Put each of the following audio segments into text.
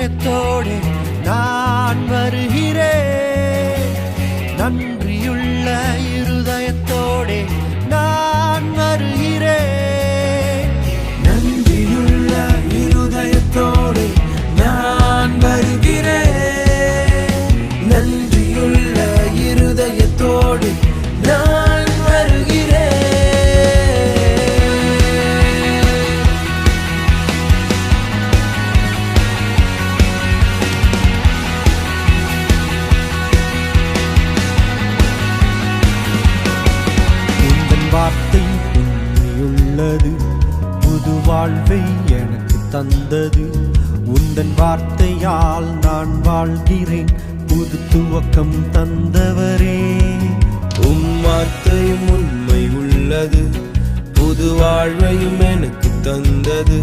இருதயத்தோடு நான் வருகிறேன். நன்றியுள்ள இருதயத்தோடு நான் வருகிறேன். நன்றியுள்ள இருதயத்தோடு நான் வருகிறேன். நன்றியுள்ள இருதயத்தோடு நான் வருகிறேன். உந்தன் வார்த்தை உண்மையுள்ளது, புது வாழ்வை எனக்கு தந்தது. உந்தன் வார்த்தையால் நான் வாழ்கிறேன், புது துவக்கம் தந்தவரே. உம் வார்த்தையும் உண்மை உள்ளது, புது வாழ்வையும் எனக்கு தந்தது.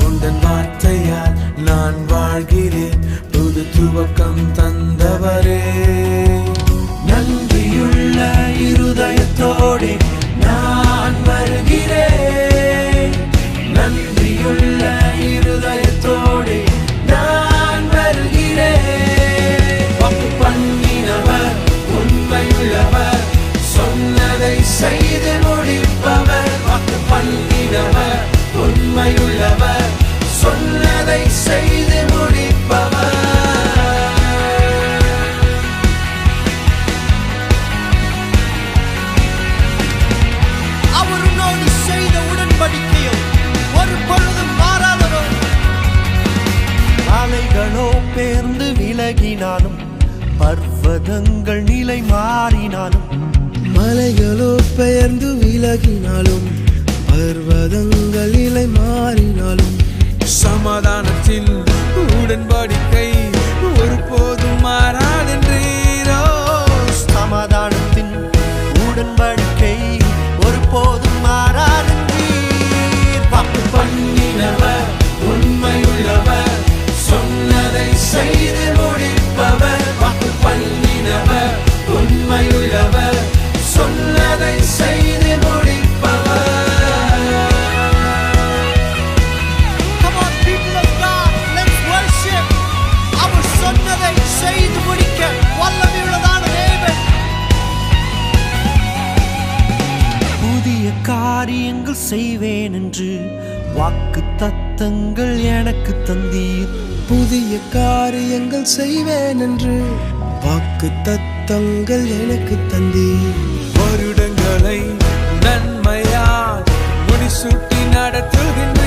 உந்தன் வார்த்தையால் நான் வாழ்கிறேன், புது துவக்கம் தந்தவரே. நன்றியுள்ள இருதயத்தோடு நான் வருகிறேன். நன்றியுள்ள இருதயத்தோடு நான் வருகிறேன். வாக்கு பண்ணினவர் உண்மையுள்ளவர், சொன்னதை செய்து முடிப்பவர். வாக்கு பண்ணினவர் உண்மையுள்ளவர், சொன்னதை செய்து முடிப்பவர். அவர் உன்னோடு செய்த உடன்படிக்கையோ ஒரு பொழுதும் மாறாததோ. மலைகளோ பேர்ந்து விலகினாலும், பர்வதங்கள் நிலை மாறினாலும், மலைகளோ பெயர்ந்து விலகினாலும், பர்வதங்கள் நிலை மாறினாலும், சமாதானத்தின் உடன்படிக்கை ஒருபோதும் மாறாதென்றீரோ. சமாதானத்தின் உடன்படிக்கை ஒருபோதும் மாறாதென்றீர். வாக்கு பண்ணினவர் உண்மையுள்ளவர், சொன்னதை செய்து முடிப்பவர். வாக்கு பண்ணினவர் உண்மையுள்ளவர், சொன்னதை செய்து முடிப்பவர். Come on, people of God, let's worship. அவர் சொன்னதை செய்து முடிக்க வல்லமையுள்ளதான தேவன். புதிய காரியங்கள் செய்வேன் என்று வாக்கு தத்தங்கள் எனக்கு தந்தீர். புதிய காரியங்கள் செய்வேன் என்று வாக்கு தத்தங்கள் எனக்கு தந்தீர். வருடங்களை நன்மையால் முடிசூட்டி நடத்துகின்ற